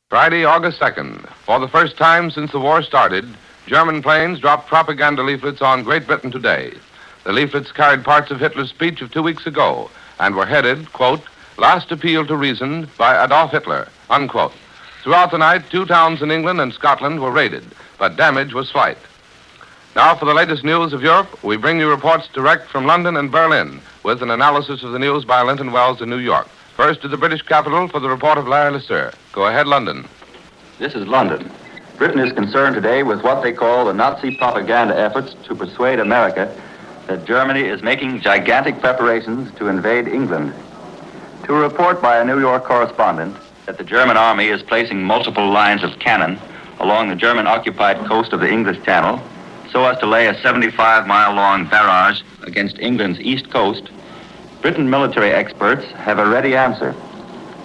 Friday, August 2nd. For the first time since the war started, German planes dropped propaganda leaflets on Great Britain today. The leaflets carried parts of Hitler's speech of 2 weeks ago and were headed, quote, "Last Appeal to Reason by Adolf Hitler," unquote. Throughout the night, 2 towns in England and Scotland were raided, but damage was slight. Now for the latest news of Europe, we bring you reports direct from London and Berlin with an analysis of the news by Linton Wells in New York. First to the British capital for the report of Larry Lasser. Go ahead, London. This is London. Britain is concerned today with what they call the Nazi propaganda efforts to persuade America that Germany is making gigantic preparations to invade England. To a report by a New York correspondent that the German army is placing multiple lines of cannon along the German-occupied coast of the English Channel so as to lay a 75-mile-long barrage against England's east coast, Britain military experts have a ready answer.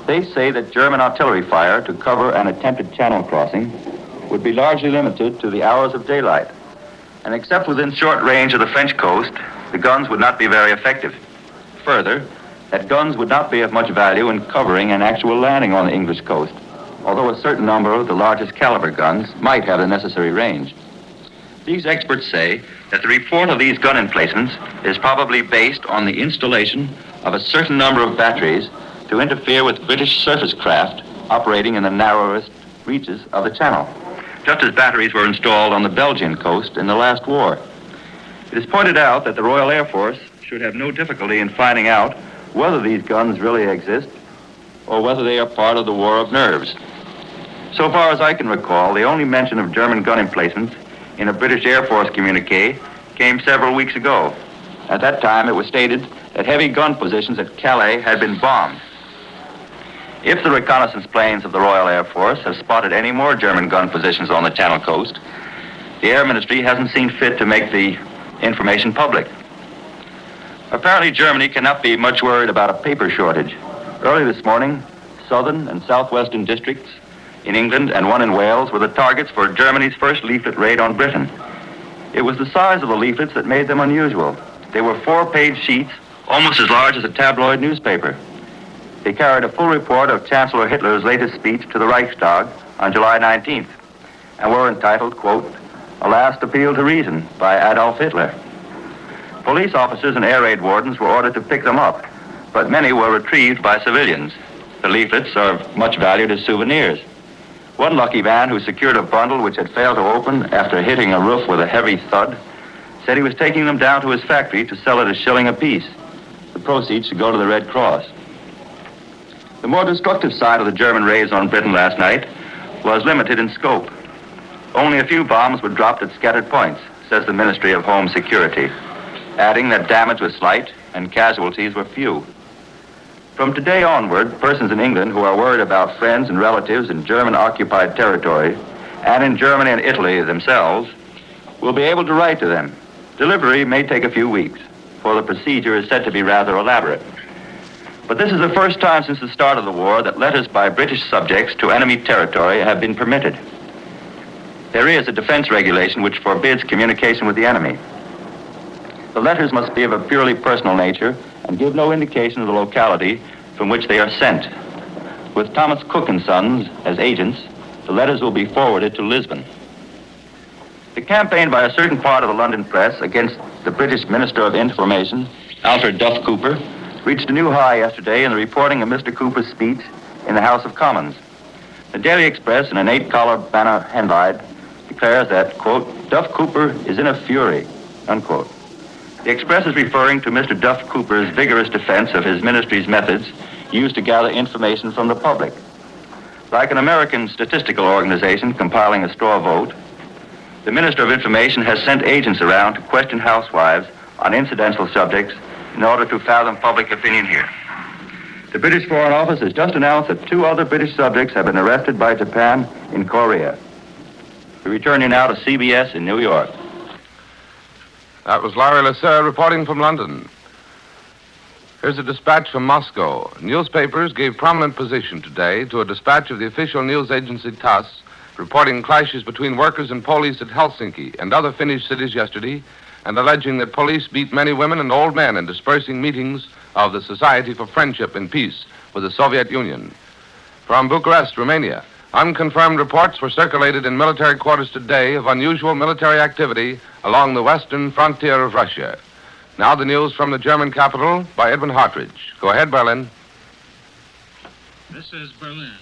They say that German artillery fire to cover an attempted channel crossing would be largely limited to the hours of daylight. And except within short range of the French coast, the guns would not be very effective. Further, that guns would not be of much value in covering an actual landing on the English coast, although a certain number of the largest caliber guns might have the necessary range. These experts say that the report of these gun emplacements is probably based on the installation of a certain number of batteries to interfere with British surface craft operating in the narrowest reaches of the channel, just as batteries were installed on the Belgian coast in the last war. It is pointed out that the Royal Air Force should have no difficulty in finding out whether these guns really exist or whether they are part of the war of nerves. So far as I can recall, the only mention of German gun emplacements in a British Air Force communique came several weeks ago. At that time, it was stated that heavy gun positions at Calais had been bombed. If the reconnaissance planes of the Royal Air Force have spotted any more German gun positions on the Channel coast, the Air Ministry hasn't seen fit to make the information public. Apparently, Germany cannot be much worried about a paper shortage. Early this morning, southern and southwestern districts in England and one in Wales were the targets for Germany's first leaflet raid on Britain. It was the size of the leaflets that made them unusual. They were 4-page sheets, almost as large as a tabloid newspaper. They carried a full report of Chancellor Hitler's latest speech to the Reichstag on July 19th and were entitled, quote, "A Last Appeal to Reason by Adolf Hitler." Police officers and air raid wardens were ordered to pick them up, but many were retrieved by civilians. The leaflets are much valued as souvenirs. One lucky man who secured a bundle which had failed to open after hitting a roof with a heavy thud said he was taking them down to his factory to sell at a shilling apiece. The proceeds should go to the Red Cross. The more destructive side of the German raids on Britain last night was limited in scope. Only a few bombs were dropped at scattered points, says the Ministry of Home Security, adding that damage was slight and casualties were few. From today onward, persons in England who are worried about friends and relatives in German-occupied territory and in Germany and Italy themselves will be able to write to them. Delivery may take a few weeks, for the procedure is said to be rather elaborate. But this is the first time since the start of the war that letters by British subjects to enemy territory have been permitted. There is a defense regulation which forbids communication with the enemy. The letters must be of a purely personal nature and give no indication of the locality from which they are sent. With Thomas Cook & Sons as agents, the letters will be forwarded to Lisbon. The campaign by a certain part of the London press against the British Minister of Information, Alfred Duff Cooper, reached a new high yesterday in the reporting of Mr. Cooper's speech in the House of Commons. The Daily Express, in an 8-color banner headline, declares that, quote, "Duff Cooper is in a fury," unquote. The Express is referring to Mr. Duff Cooper's vigorous defense of his ministry's methods used to gather information from the public. Like an American statistical organization compiling a straw vote, the Minister of Information has sent agents around to question housewives on incidental subjects in order to fathom public opinion here. The British Foreign Office has just announced that 2 other British subjects have been arrested by Japan in Korea. We return you now to CBS in New York. That was Larry Lasser reporting from London. Here's a dispatch from Moscow. Newspapers gave prominent position today to a dispatch of the official news agency TASS reporting clashes between workers and police at Helsinki and other Finnish cities yesterday and alleging that police beat many women and old men in dispersing meetings of the Society for Friendship and Peace with the Soviet Union. From Bucharest, Romania, Unconfirmed reports were circulated in military quarters today of unusual military activity along the western frontier of Russia. Now the news from the German capital by Edwin Hartridge. Go ahead, Berlin. This is Berlin.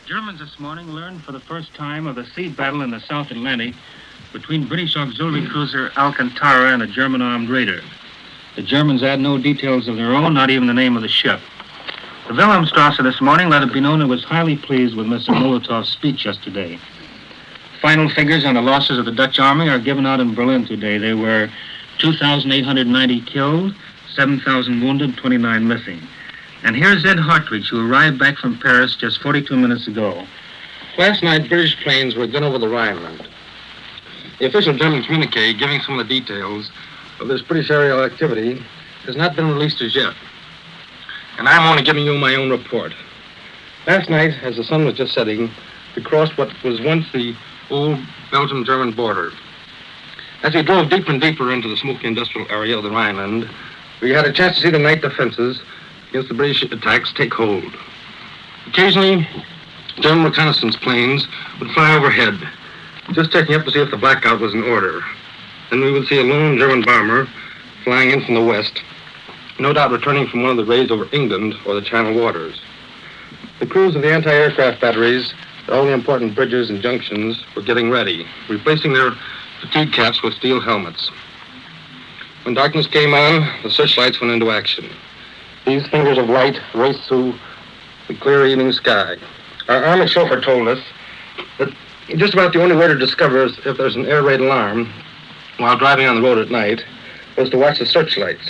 Germans this morning learned for the first time of the sea battle in the South Atlantic between British auxiliary cruiser Alcantara and a German armed raider. The Germans had no details of their own, not even the name of the ship. The Wilhelmstrasse this morning let it be known it was highly pleased with Mr. Molotov's speech yesterday. Final figures on the losses of the Dutch army are given out in Berlin today. There were 2,890 killed, 7,000 wounded, 29 missing. And here's Ed Hartridge, who arrived back from Paris just 42 minutes ago. Last night, British planes were again over the Rhineland. The official German communique giving some of the details of this British aerial activity has not been released as yet. And I'm only giving you my own report. Last night, as the sun was just setting, we crossed what was once the old Belgium-German border. As we drove deeper and deeper into the smoky industrial area of the Rhineland, we had a chance to see the night defenses against the British attacks take hold. Occasionally, German reconnaissance planes would fly overhead, just checking up to see if the blackout was in order. Then we would see a lone German bomber flying in from the west, no doubt returning from one of the raids over England or the Channel waters. The crews of the anti-aircraft batteries at all the important bridges and junctions were getting ready, replacing their fatigue caps with steel helmets. When darkness came on, the searchlights went into action. These fingers of light raced through the clear evening sky. Our army chauffeur told us that just about the only way to discover if there's an air raid alarm while driving on the road at night was to watch the searchlights.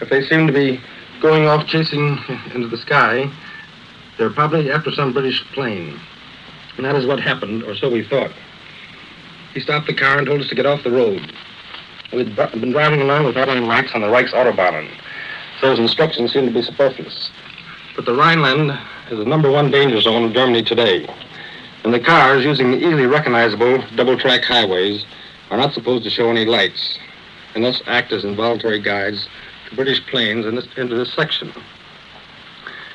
If they seem to be going off chasing into the sky, they're probably after some British plane. And that is what happened, or so we thought. He stopped the car and told us to get off the road. We'd been driving along without any lights on the Reichsautobahn, so his instructions seemed to be superfluous. But the Rhineland is the number one danger zone of Germany today. And the cars using the easily recognizable double-track highways are not supposed to show any lights, and thus act as involuntary guides to British planes into this section.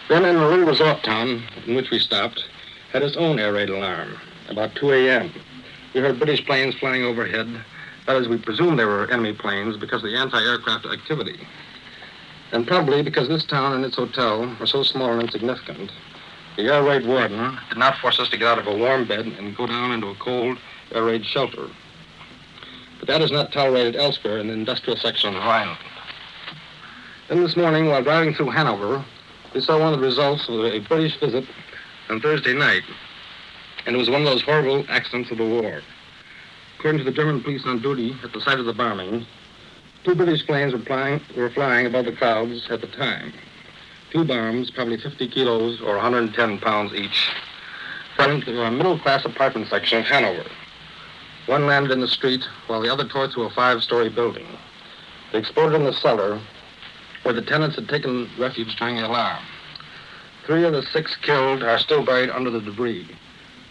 Then in a little resort town in which we stopped had its own air raid alarm. About 2 a.m., we heard British planes flying overhead. That is, we presumed they were enemy planes because of the anti-aircraft activity. And probably because this town and its hotel are so small and insignificant, the air raid warden did not force us to get out of a warm bed and go down into a cold air raid shelter. But that is not tolerated elsewhere in the industrial section of the Rhineland. Then this morning, while driving through Hanover, we saw one of the results of a British visit on Thursday night, and it was one of those horrible accidents of the war. According to the German police on duty at the site of the bombing, 2 British planes were flying above the clouds at the time. 2 bombs, probably 50 kilos or 110 pounds each, fell into a middle-class apartment section of Hanover. One landed in the street, while the other tore through a 5-story building. They exploded in the cellar, where the tenants had taken refuge during the alarm. 3 of the 6 killed are still buried under the debris,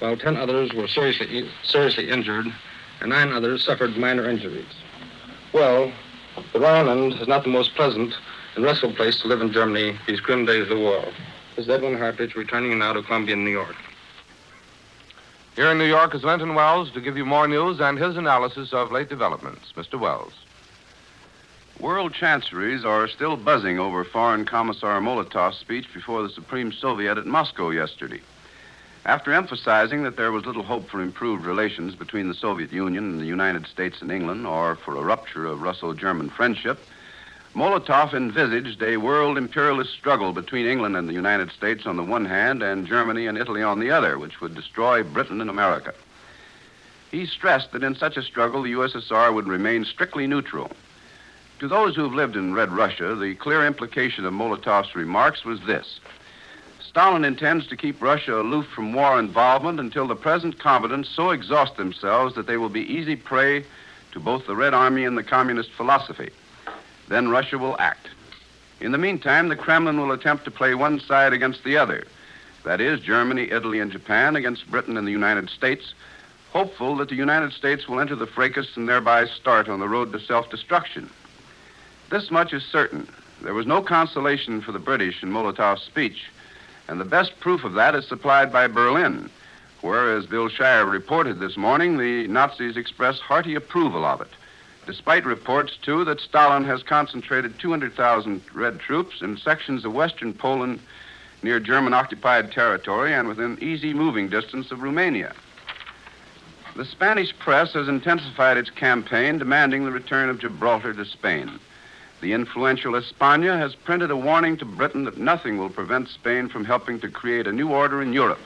while 10 others were seriously injured, and 9 others suffered minor injuries. Well, the Rhineland is not the most pleasant and restful place to live in Germany these grim days of the war. This is Edwin Hartridge, returning now to Columbia, New York. Here in New York is Linton Wells to give you more news and his analysis of late developments. Mr. Wells. World chanceries are still buzzing over Foreign Commissar Molotov's speech before the Supreme Soviet at Moscow yesterday. After emphasizing that there was little hope for improved relations between the Soviet Union and the United States and England, or for a rupture of Russo-German friendship, Molotov envisaged a world imperialist struggle between England and the United States on the one hand and Germany and Italy on the other, which would destroy Britain and America. He stressed that in such a struggle, the USSR would remain strictly neutral. To those who've lived in Red Russia, the clear implication of Molotov's remarks was this: Stalin intends to keep Russia aloof from war involvement until the present combatants so exhaust themselves that they will be easy prey to both the Red Army and the communist philosophy. Then Russia will act. In the meantime, the Kremlin will attempt to play one side against the other. That is, Germany, Italy, and Japan against Britain and the United States, hopeful that the United States will enter the fracas and thereby start on the road to self-destruction. This much is certain. There was no consolation for the British in Molotov's speech, and the best proof of that is supplied by Berlin, where, as Bill Shire reported this morning, the Nazis express hearty approval of it, despite reports, too, that Stalin has concentrated 200,000 Red troops in sections of western Poland near German-occupied territory and within easy moving distance of Romania. The Spanish press has intensified its campaign demanding the return of Gibraltar to Spain. The influential España has printed a warning to Britain that nothing will prevent Spain from helping to create a new order in Europe,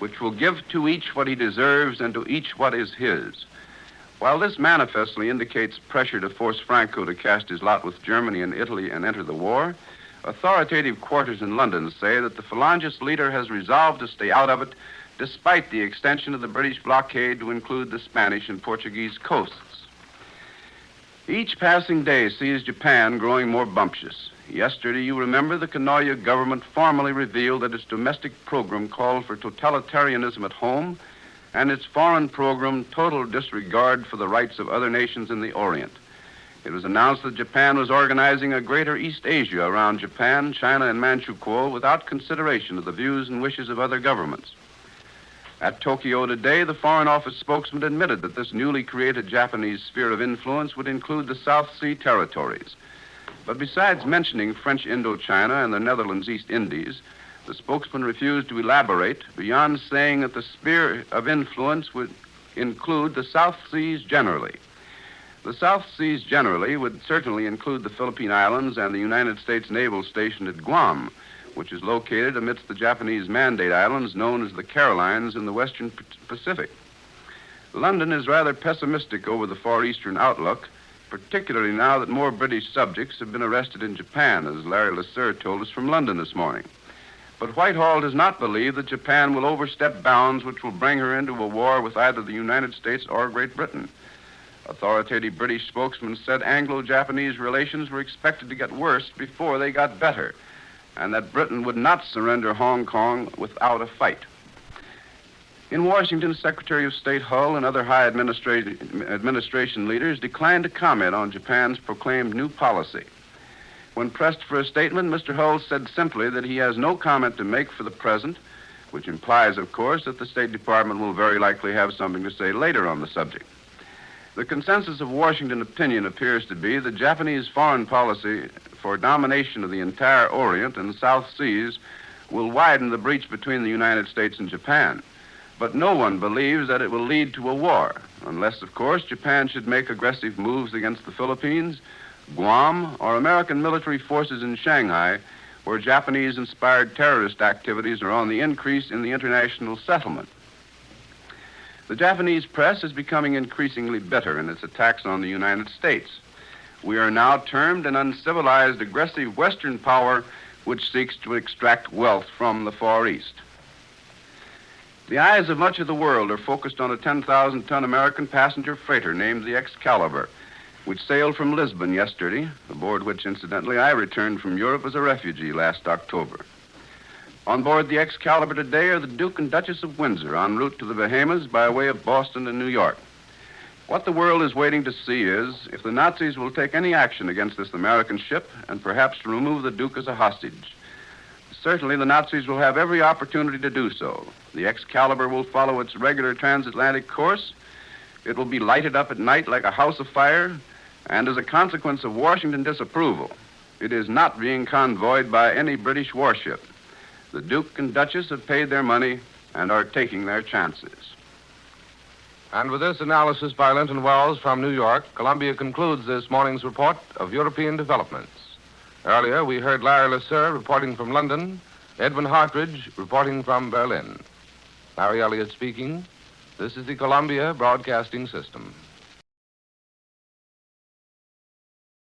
which will give to each what he deserves and to each what is his. While this manifestly indicates pressure to force Franco to cast his lot with Germany and Italy and enter the war, authoritative quarters in London say that the Falangist leader has resolved to stay out of it despite the extension of the British blockade to include the Spanish and Portuguese coasts. Each passing day sees Japan growing more bumptious. Yesterday, you remember, the Kanoya government formally revealed that its domestic program called for totalitarianism at home and its foreign program total disregard for the rights of other nations in the Orient. It was announced that Japan was organizing a greater East Asia around Japan, China, and Manchukuo without consideration of the views and wishes of other governments. At Tokyo today, the Foreign Office spokesman admitted that this newly created Japanese sphere of influence would include the South Sea territories. But besides mentioning French Indochina and the Netherlands East Indies, the spokesman refused to elaborate beyond saying that the sphere of influence would include the South Seas generally. The South Seas generally would certainly include the Philippine Islands and the United States Naval Station at Guam, which is located amidst the Japanese Mandate Islands known as the Carolines in the Western Pacific. London is rather pessimistic over the Far Eastern outlook, particularly now that more British subjects have been arrested in Japan, as Larry Lasser told us from London this morning. But Whitehall does not believe that Japan will overstep bounds which will bring her into a war with either the United States or Great Britain. Authoritative British spokesmen said Anglo-Japanese relations were expected to get worse before they got better, and that Britain would not surrender Hong Kong without a fight. In Washington, Secretary of State Hull and other high administration leaders declined to comment on Japan's proclaimed new policy. When pressed for a statement, Mr. Hull said simply that he has no comment to make for the present, which implies, of course, that the State Department will very likely have something to say later on the subject. The consensus of Washington opinion appears to be that Japanese foreign policy for domination of the entire Orient and the South Seas will widen the breach between the United States and Japan. But no one believes that it will lead to a war, unless, of course, Japan should make aggressive moves against the Philippines, Guam, or American military forces in Shanghai, where Japanese-inspired terrorist activities are on the increase in the international settlement. The Japanese press is becoming increasingly bitter in its attacks on the United States. We are now termed an uncivilized, aggressive Western power which seeks to extract wealth from the Far East. The eyes of much of the world are focused on a 10,000-ton American passenger freighter named the Excalibur, which sailed from Lisbon yesterday, aboard which, incidentally, I returned from Europe as a refugee last October. On board the Excalibur today are the Duke and Duchess of Windsor en route to the Bahamas by way of Boston and New York. What the world is waiting to see is if the Nazis will take any action against this American ship and perhaps remove the Duke as a hostage. Certainly, the Nazis will have every opportunity to do so. The Excalibur will follow its regular transatlantic course. It will be lighted up at night like a house afire, and as a consequence of Washington disapproval, it is not being convoyed by any British warship. The Duke and Duchess have paid their money and are taking their chances. And with this analysis by Linton Wells from New York, Columbia concludes this morning's report of European developments. Earlier, we heard Larry Lasser reporting from London, Edwin Hartridge reporting from Berlin. Larry Elliott speaking. This is the Columbia Broadcasting System.